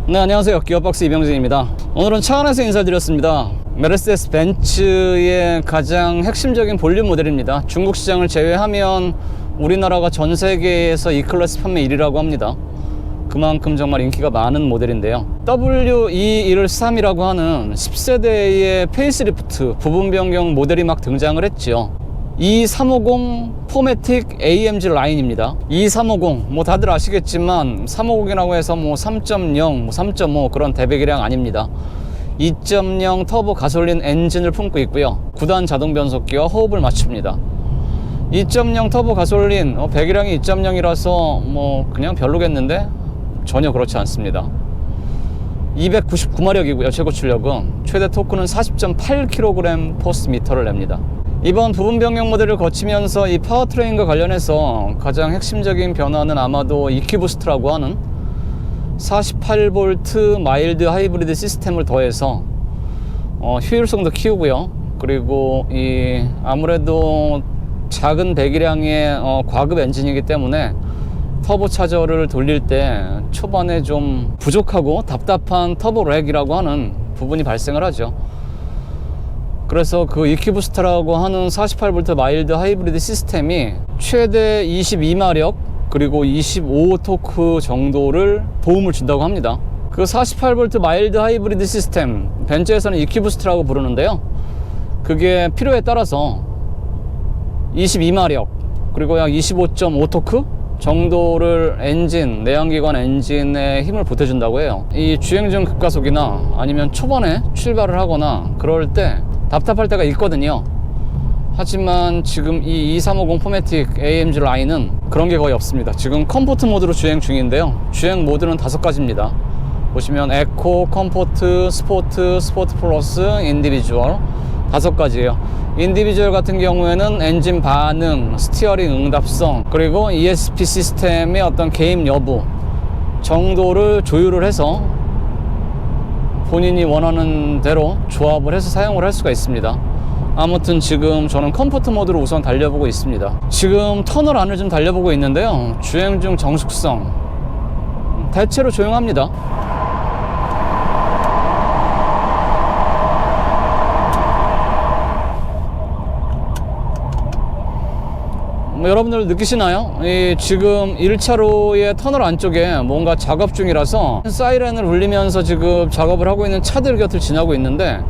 네, 안녕하세요. 기어박스 이병진입니다. 오늘은 차 안에서 인사드렸습니다. 메르세데스 벤츠의 가장 핵심적인 볼륨 모델입니다. 중국 시장을 제외하면 우리나라가 전 세계에서 이 클래스 판매 1위라고 합니다. 그만큼 정말 인기가 많은 모델인데요. WE113이라고 하는 10세대의 페이스리프트 부분 변경 모델이 막 등장을 했죠. E350 포매틱 AMG 라인입니다. E350 뭐 다들 아시겠지만 350이라고 해서 뭐 3.0, 3.5 그런 대배기량 아닙니다. 2.0 터보 가솔린 엔진을 품고 있고요. 9단 자동 변속기와 호흡을 맞춥니다. 2.0 터보 가솔린 배기량이 2.0이라서 뭐 그냥 별로겠는데 전혀 그렇지 않습니다. 299마력이고요. 최고 출력은 최대 토크는 40.8kg/m를 냅니다. 이번 부분 변경 모델을 거치면서 이 파워트레인과 관련해서 가장 핵심적인 변화는 아마도 EQ 부스트라고 하는 48V 마일드 하이브리드 시스템을 더해서 효율성도 키우고요. 그리고 이 아무래도 작은 배기량의 과급 엔진이기 때문에 터보 차저를 돌릴 때 초반에 좀 부족하고 답답한 터보 렉이라고 하는 부분이 발생을 하죠. 그래서 그 EQ 부스터라고 하는 48V 마일드 하이브리드 시스템이 최대 22마력 그리고 25 토크 정도를 도움을 준다고 합니다. 그 48V 마일드 하이브리드 시스템, 벤츠에서는 EQ 부스터라고 부르는데요. 그게 필요에 따라서 22마력 그리고 약 25.5 토크 정도를 엔진, 내연기관 엔진에 힘을 보태준다고 해요. 이 주행 중 급가속이나 아니면 초반에 출발을 하거나 그럴 때 답답할 때가 있거든요. 하지만 지금 이 2350 포매틱 AMG 라인은 그런 게 거의 없습니다. 지금 컴포트 모드로 주행 중인데요. 주행 모드는 5가지입니다. 보시면 에코, 컴포트, 스포트, 스포트 플러스, 인디비주얼 5가지예요. 인디비주얼 같은 경우에는 엔진 반응, 스티어링 응답성, 그리고 ESP 시스템의 어떤 개입 여부 정도를 조율을 해서 본인이 원하는 대로 조합을 해서 사용을 할 수가 있습니다. 아무튼 지금 저는 컴포트 모드로 우선 달려보고 있습니다. 지금 터널 안을 좀 달려보고 있는데요. 주행 중 정숙성 대체로 조용합니다. 여러분들 느끼시나요? 지금 1차로의 터널 안쪽에 뭔가 작업 중이라서 사이렌을 울리면서 지금 작업을 하고 있는 차들 곁을 지나고 있는데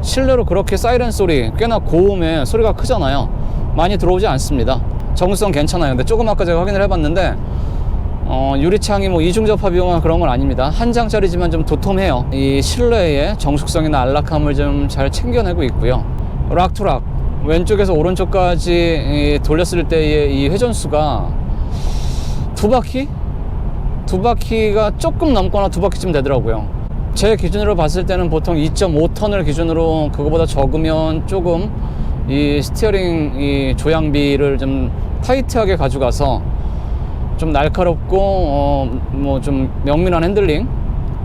실내로 그렇게 사이렌 소리, 꽤나 고음의 소리가 크잖아요. 많이 들어오지 않습니다. 정수성 괜찮아요. 근데 조금 아까 제가 확인을 해봤는데 유리창이 뭐 이중접합이거나 그런 건 아닙니다. 한 장짜리지만 좀 도톰해요. 이 실내의 정숙성이나 안락함을 좀 잘 챙겨내고 있고요. 락투락 왼쪽에서 오른쪽까지 돌렸을 때의 이 회전수가 두 바퀴가 조금 넘거나 2바퀴쯤 되더라고요. 제 기준으로 봤을 때는 보통 2.5톤을 기준으로 그거보다 적으면 조금 이 스티어링 이 조향비를 좀 타이트하게 가져가서 좀 날카롭고 뭐 좀 명민한 핸들링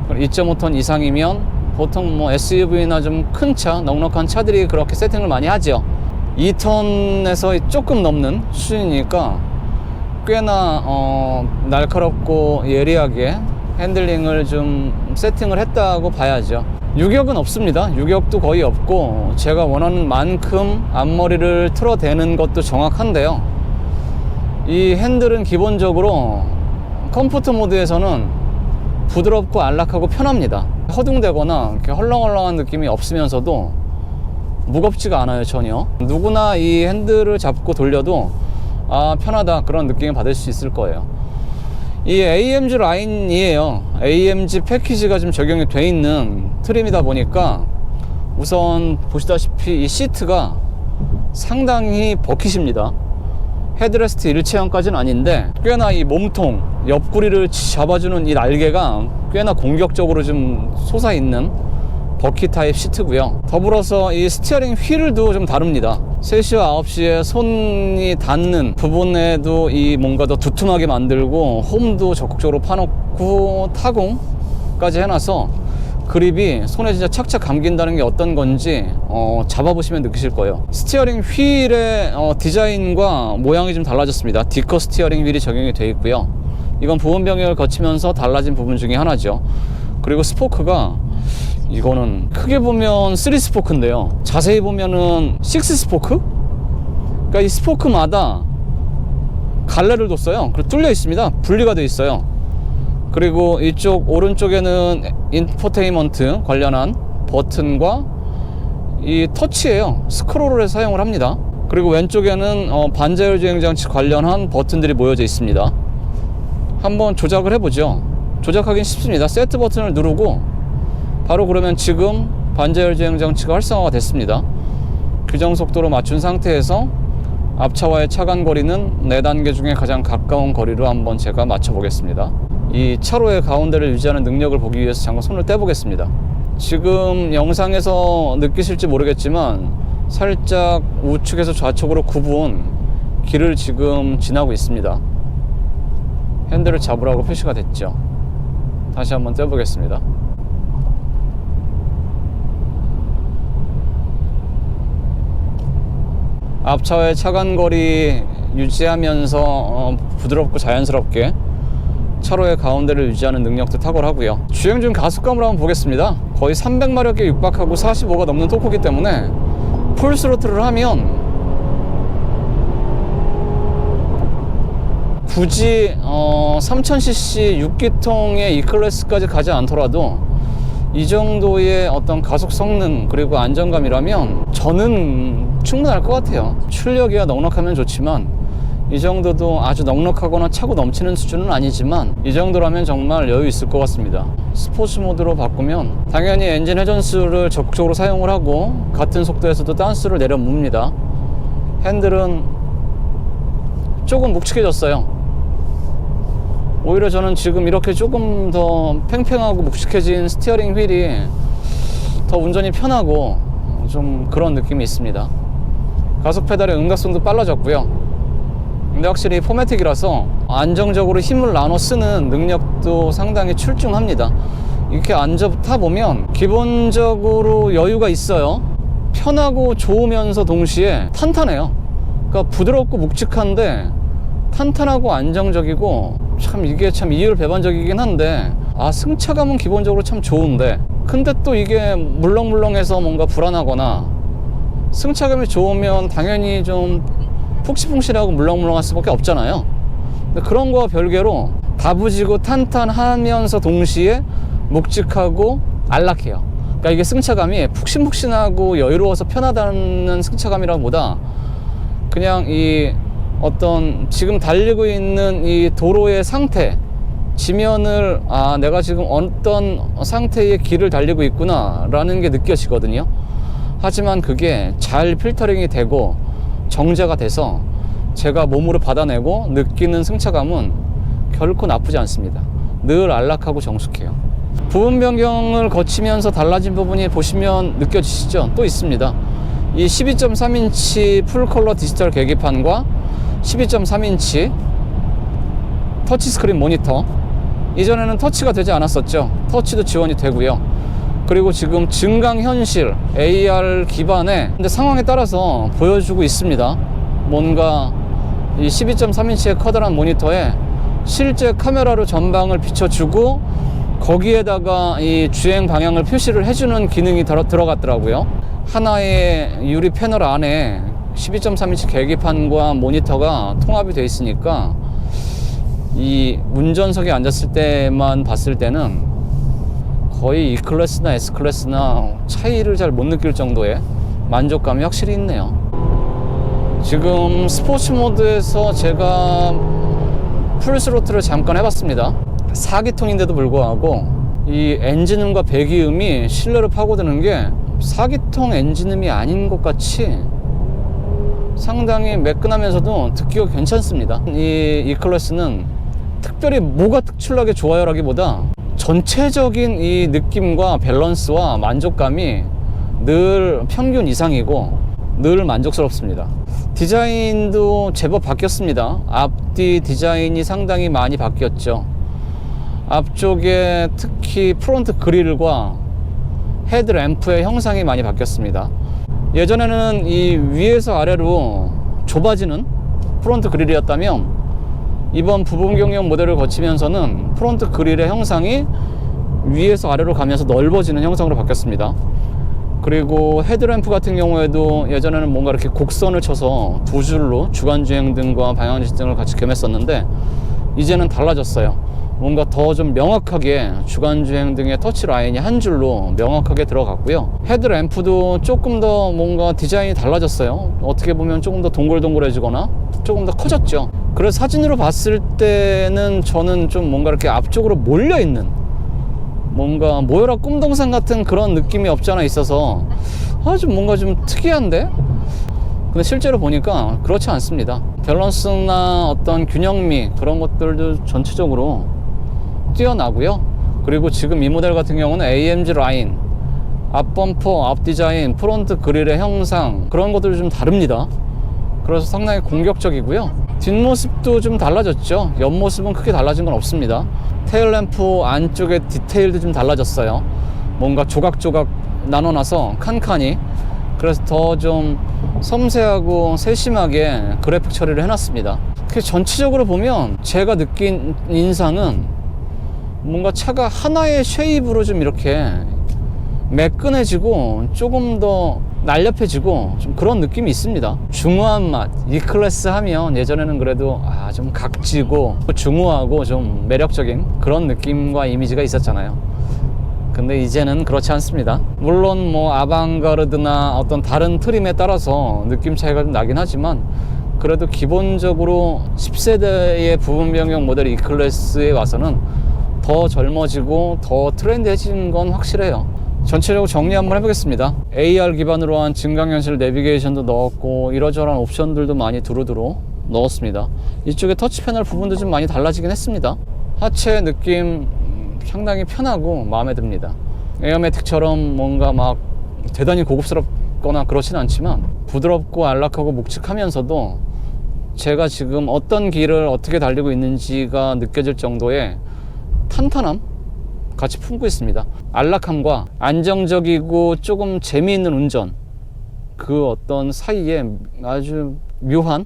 2.5톤 이상이면 보통 뭐 SUV나 좀 큰 차, 넉넉한 차들이 그렇게 세팅을 많이 하죠. 2톤에서 조금 넘는 수준이니까 꽤나 날카롭고 예리하게 핸들링을 좀 세팅을 했다고 봐야죠. 유격은 없습니다. 유격도 거의 없고 제가 원하는 만큼 앞머리를 틀어대는 것도 정확한데요. 이 핸들은 기본적으로 컴포트 모드에서는 부드럽고 안락하고 편합니다. 허둥대거나 이렇게 헐렁헐렁한 느낌이 없으면서도 무겁지가 않아요. 전혀. 누구나 이 핸들을 잡고 돌려도 편하다 그런 느낌을 받을 수 있을 거예요. 이 AMG 라인이에요. AMG 패키지가 좀 적용이 돼 있는 트림이다 보니까 우선 보시다시피 이 시트가 상당히 버킷입니다. 헤드레스트 일체형까지는 아닌데 꽤나 이 몸통, 옆구리를 잡아주는 이 날개가 꽤나 공격적으로 좀 솟아있는 버킷 타입 시트고요. 더불어서 이 스티어링 휠도 좀 다릅니다. 3시와 9시에 손이 닿는 부분에도 이 뭔가 더 두툼하게 만들고 홈도 적극적으로 파놓고 타공까지 해놔서 그립이 손에 진짜 착착 감긴다는 게 어떤 건지 잡아보시면 느끼실 거예요. 스티어링 휠의 디자인과 모양이 좀 달라졌습니다. 디커 스티어링 휠이 적용이 되어 있고요. 이건 부분 변경을 거치면서 달라진 부분 중에 하나죠. 그리고 스포크가 이거는 크게 보면 3 스포크인데요, 자세히 보면은 6 스포크? 그러니까 이 스포크마다 갈래를 뒀어요. 그리고 뚫려 있습니다. 분리가 되어 있어요. 그리고 이쪽 오른쪽에는 인포테인먼트 관련한 버튼과 이 터치예요. 스크롤을 해서 사용을 합니다. 그리고 왼쪽에는 반자율 주행장치 관련한 버튼들이 모여져 있습니다. 한번 조작을 해보죠. 조작하긴 쉽습니다. 세트 버튼을 누르고 바로 그러면 지금 반자율 주행장치가 활성화가 됐습니다. 규정 속도로 맞춘 상태에서 앞차와의 차간 거리는 4단계 중에 가장 가까운 거리로 한번 제가 맞춰 보겠습니다. 이 차로의 가운데를 유지하는 능력을 보기 위해서 잠깐 손을 떼보겠습니다. 지금 영상에서 느끼실지 모르겠지만 살짝 우측에서 좌측으로 굽은 길을 지금 지나고 있습니다. 핸들을 잡으라고 표시가 됐죠. 다시 한번 떼보겠습니다. 앞차와의 차간거리 유지하면서 부드럽고 자연스럽게 차로의 가운데를 유지하는 능력도 탁월하고요. 주행 중 가속감을 한번 보겠습니다. 거의 300마력에 육박하고 45가 넘는 토크이기 때문에 풀 스로틀을 하면 굳이 3000cc 6기통의 E클래스까지 가지 않더라도 이 정도의 어떤 가속 성능 그리고 안정감이라면 저는 충분할 것 같아요. 출력이야 넉넉하면 좋지만 이 정도도 아주 넉넉하거나 차고 넘치는 수준은 아니지만 이 정도라면 정말 여유 있을 것 같습니다. 스포츠 모드로 바꾸면 당연히 엔진 회전수를 적극적으로 사용을 하고 같은 속도에서도 단수를 내려 뭅니다. 핸들은 조금 묵직해졌어요. 오히려 저는 지금 이렇게 조금 더 팽팽하고 묵직해진 스티어링 휠이 더 운전이 편하고 좀 그런 느낌이 있습니다. 가속 페달의 응각성도 빨라졌고요. 근데 확실히 포매틱이라서 안정적으로 힘을 나눠 쓰는 능력도 상당히 출중합니다. 이렇게 앉아 타보면 기본적으로 여유가 있어요. 편하고 좋으면서 동시에 탄탄해요. 그러니까 부드럽고 묵직한데 탄탄하고 안정적이고 참 이게 참 이율배반적이긴 한데 승차감은 기본적으로 참 좋은데 근데 또 이게 물렁물렁해서 뭔가 불안하거나 승차감이 좋으면 당연히 좀 푹신푹신하고 물렁물렁할 수밖에 없잖아요. 근데 그런 거와 별개로 다부지고 탄탄하면서 동시에 묵직하고 안락해요. 그러니까 이게 승차감이 푹신푹신하고 여유로워서 편하다는 승차감이라기보다 그냥 이 어떤 지금 달리고 있는 이 도로의 상태, 지면을 내가 지금 어떤 상태의 길을 달리고 있구나 라는 게 느껴지거든요. 하지만 그게 잘 필터링이 되고 정제가 돼서 제가 몸으로 받아내고 느끼는 승차감은 결코 나쁘지 않습니다. 늘 안락하고 정숙해요. 부분 변경을 거치면서 달라진 부분이 보시면 느껴지시죠? 또 있습니다. 이 12.3인치 풀컬러 디지털 계기판과 12.3인치 터치스크린 모니터, 이전에는 터치가 되지 않았었죠. 터치도 지원이 되고요. 그리고 지금 증강현실 AR 기반의 근데 상황에 따라서 보여주고 있습니다. 뭔가 이 12.3인치의 커다란 모니터에 실제 카메라로 전방을 비춰주고 거기에다가 이 주행 방향을 표시를 해주는 기능이 들어갔더라고요. 하나의 유리 패널 안에 12.3인치 계기판과 모니터가 통합이 되어 있으니까 이 운전석에 앉았을 때만 봤을 때는 거의 E클래스나 S클래스나 차이를 잘 못 느낄 정도의 만족감이 확실히 있네요. 지금 스포츠 모드에서 제가 풀 스로틀을 잠깐 해봤습니다. 4기통인데도 불구하고 이 엔진음과 배기음이 실내로 파고드는 게 4기통 엔진음이 아닌 것 같이 상당히 매끈하면서도 듣기가 괜찮습니다. 이 E클래스는 특별히 뭐가 특출나게 좋아요 라기보다 전체적인 이 느낌과 밸런스와 만족감이 늘 평균 이상이고 늘 만족스럽습니다. 디자인도 제법 바뀌었습니다. 앞뒤 디자인이 상당히 많이 바뀌었죠. 앞쪽에 특히 프론트 그릴과 헤드램프의 형상이 많이 바뀌었습니다. 예전에는 이 위에서 아래로 좁아지는 프론트 그릴이었다면 이번 부분 경영 모델을 거치면서는 프론트 그릴의 형상이 위에서 아래로 가면서 넓어지는 형상으로 바뀌었습니다. 그리고 헤드램프 같은 경우에도 예전에는 뭔가 이렇게 곡선을 쳐서 두 줄로 주간주행등과 방향지시등을 같이 겸했었는데 이제는 달라졌어요. 뭔가 더 좀 명확하게 주간주행등의 터치 라인이 한 줄로 명확하게 들어갔고요. 헤드램프도 조금 더 뭔가 디자인이 달라졌어요. 어떻게 보면 조금 더 동글동글해지거나 조금 더 커졌죠. 그래서 사진으로 봤을 때는 저는 좀 뭔가 이렇게 앞쪽으로 몰려있는, 뭔가 모여라 꿈동산 같은 그런 느낌이 없지 않아 있어서 좀 뭔가 좀 특이한데? 근데 실제로 보니까 그렇지 않습니다. 밸런스나 어떤 균형미 그런 것들도 전체적으로 뛰어나고요. 그리고 지금 이 모델 같은 경우는 AMG 라인, 앞범퍼, 앞디자인, 프론트 그릴의 형상 그런 것들이 좀 다릅니다. 그래서 상당히 공격적이고요. 뒷모습도 좀 달라졌죠. 옆모습은 크게 달라진 건 없습니다. 테일램프 안쪽의 디테일도 좀 달라졌어요. 뭔가 조각조각 나눠놔서 칸칸이, 그래서 더 좀 섬세하고 세심하게 그래픽 처리를 해놨습니다. 전체적으로 보면 제가 느낀 인상은 뭔가 차가 하나의 쉐입으로 좀 이렇게 매끈해지고 조금 더 날렵해지고 좀 그런 느낌이 있습니다. 중후한 맛, E클래스 하면 예전에는 그래도 좀 각지고 중후하고 좀 매력적인 그런 느낌과 이미지가 있었잖아요. 근데 이제는 그렇지 않습니다. 물론 뭐 아방가르드나 어떤 다른 트림에 따라서 느낌 차이가 좀 나긴 하지만 그래도 기본적으로 10세대의 부분 변경 모델 E클래스에 와서는 더 젊어지고 더 트렌디해진 건 확실해요. 전체적으로 정리 한번 해보겠습니다. AR 기반으로 한 증강현실 내비게이션도 넣었고 이러저러한 옵션들도 많이 두루두루 넣었습니다. 이쪽에 터치 패널 부분도 좀 많이 달라지긴 했습니다. 하체 느낌 상당히 편하고 마음에 듭니다. 에어매틱처럼 뭔가 막 대단히 고급스럽거나 그렇진 않지만 부드럽고 안락하고 묵직하면서도 제가 지금 어떤 길을 어떻게 달리고 있는지가 느껴질 정도의 탄탄함 같이 품고 있습니다. 안락함과 안정적이고 조금 재미있는 운전, 그 어떤 사이에 아주 묘한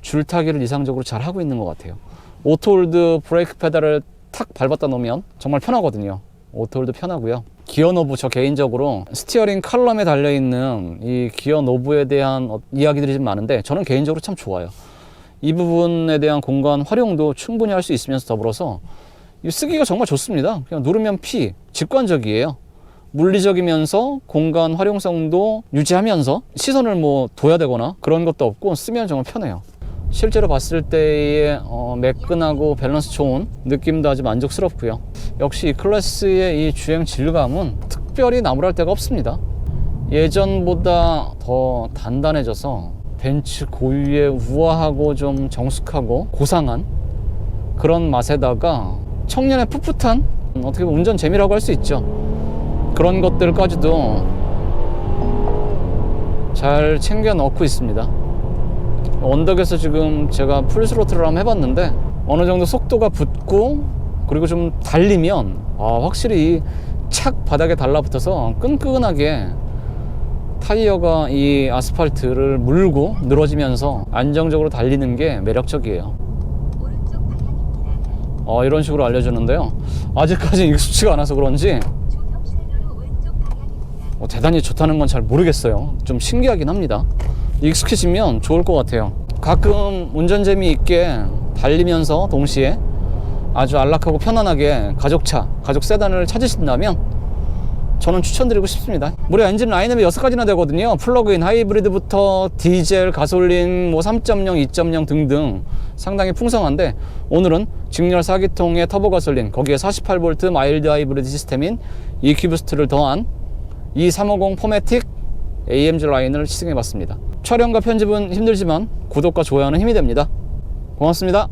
줄타기를 이상적으로 잘 하고 있는 것 같아요. 오토홀드 브레이크 페달을 탁 밟았다 놓으면 정말 편하거든요. 오토홀드 편하고요. 기어 노브, 저 개인적으로 스티어링 칼럼에 달려있는 이 기어 노브에 대한 이야기들이 좀 많은데 저는 개인적으로 참 좋아요. 이 부분에 대한 공간 활용도 충분히 할 수 있으면서 더불어서 쓰기가 정말 좋습니다. 그냥 누르면 P, 직관적이에요. 물리적이면서 공간 활용성도 유지하면서 시선을 뭐 둬야 되거나 그런 것도 없고 쓰면 정말 편해요. 실제로 봤을 때의 매끈하고 밸런스 좋은 느낌도 아주 만족스럽고요. 역시 이 클래스의 이 주행 질감은 특별히 나무랄 데가 없습니다. 예전보다 더 단단해져서 벤츠 고유의 우아하고 좀 정숙하고 고상한 그런 맛에다가 청년의 풋풋한 어떻게 보면 운전 재미라고 할 수 있죠. 그런 것들까지도 잘 챙겨 넣고 있습니다. 언덕에서 지금 제가 풀스로틀을 한번 해봤는데 어느 정도 속도가 붙고 그리고 좀 달리면 확실히 착 바닥에 달라붙어서 끈끈하게 타이어가 이 아스팔트를 물고 늘어지면서 안정적으로 달리는 게 매력적이에요. 이런 식으로 알려주는데요. 아직까지 익숙치가 않아서 그런지 대단히 좋다는 건 잘 모르겠어요. 좀 신기하긴 합니다. 익숙해지면 좋을 것 같아요. 가끔 운전 재미있게 달리면서 동시에 아주 안락하고 편안하게 가족차, 가족 세단을 찾으신다면 저는 추천드리고 싶습니다. 무려 엔진 라인업이 6가지나 되거든요. 플러그인, 하이브리드부터 디젤, 가솔린, 3.0, 2.0 등등 상당히 풍성한데 오늘은 직렬 4기통의 터보 가솔린, 거기에 48V 마일드 하이브리드 시스템인 EQ부스트를 더한 E350 포매틱 AMG 라인을 시승해봤습니다. 촬영과 편집은 힘들지만 구독과 좋아요는 힘이 됩니다. 고맙습니다.